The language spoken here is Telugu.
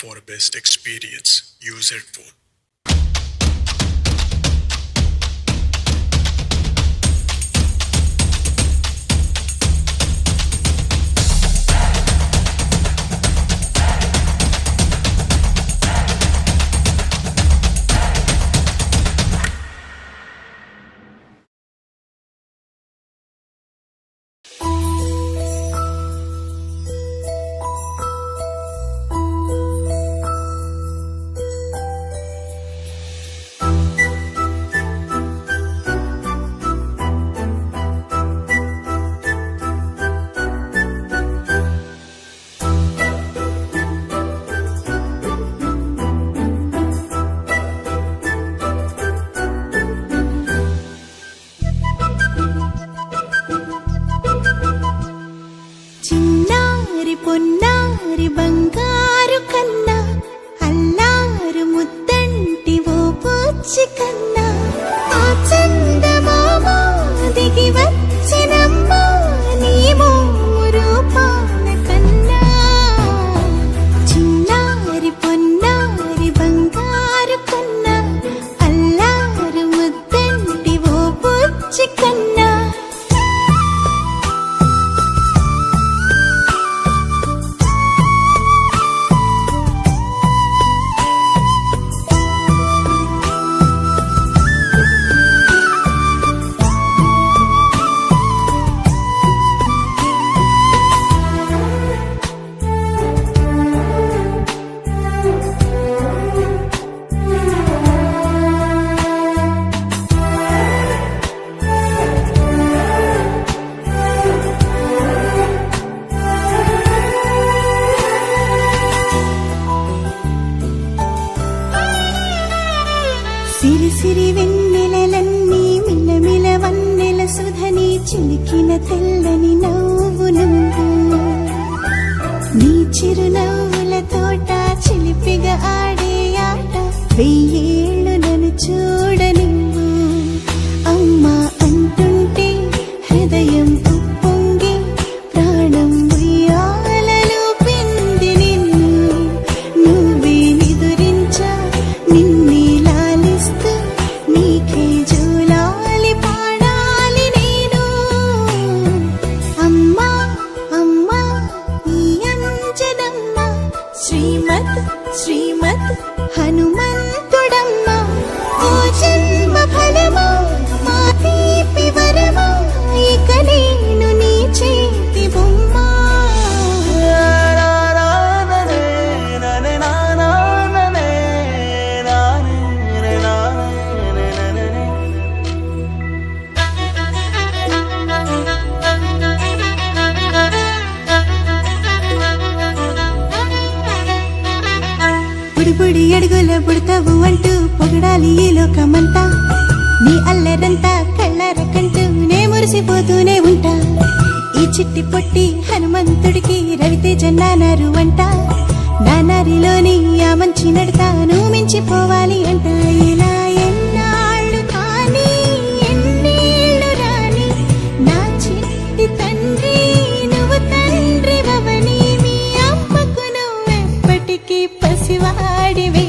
For best experience, use headphone. పొన్నారి బంగారు కన్నా అల్లారు ముద్దంటి ఓ పూచి కన్నా ఆ చందమామ దిగి వచ్చినమ్మా నీ రూపాల కన్నా చిన్నారి పొన్నారి బంగారు కన్నా అల్లారు ముద్దంటి ఓ పూచి కన్నా సిరి సిరి వెన్నెలలన్నీ మిలమిల వన్నెల సుధని చిలికిన తెల్లని నవ్వు నువ్వు నీ చిరునవ్వుల తోట చిలిపిగా ఆడే ఆట వెయ్యేళ్ళు నన్ను చూడ నువ్వు అమ్మా అంటుంటే హృదయం ఉప్పొంగి ప్రాణం ఉయ్యాలలో పిండి నిన్ను నువ్వే నిదురించా నిన్నే నీకే జూలాలి పాడాలి నేను అమ్మా అమ్మా ఈ అంజనమ్మ శ్రీమత్ శ్రీమత్ హనుమంతుడమ్మ ఓ జన్మ ఫలమా మా తీపి వరమా ఇక నేను నీ చేతి బొమ్మ బుడి అడుగుల బుడతావు అంటూ పొగడాలి ఈ లోకమంతా నీ అల్లరంతా కళ్ళరకంటూ నే మురిసిపోతూనే ఉంటా ఈ చిట్టి పొట్టి హనుమంతుడికి రవితేజ నానారు అంట నానారిలోని ఆ మంచి నడతా నువ్వు మించిపోవాలి అంట ఇలా ఎన్నాళ్ళు కానీ ఎన్నేళ్ళు రాని నా చిట్టి తండ్రి నువ్వు తండ్రి వవని మీ అమ్మకు నువ్వెప్పటికీ పసివాడివి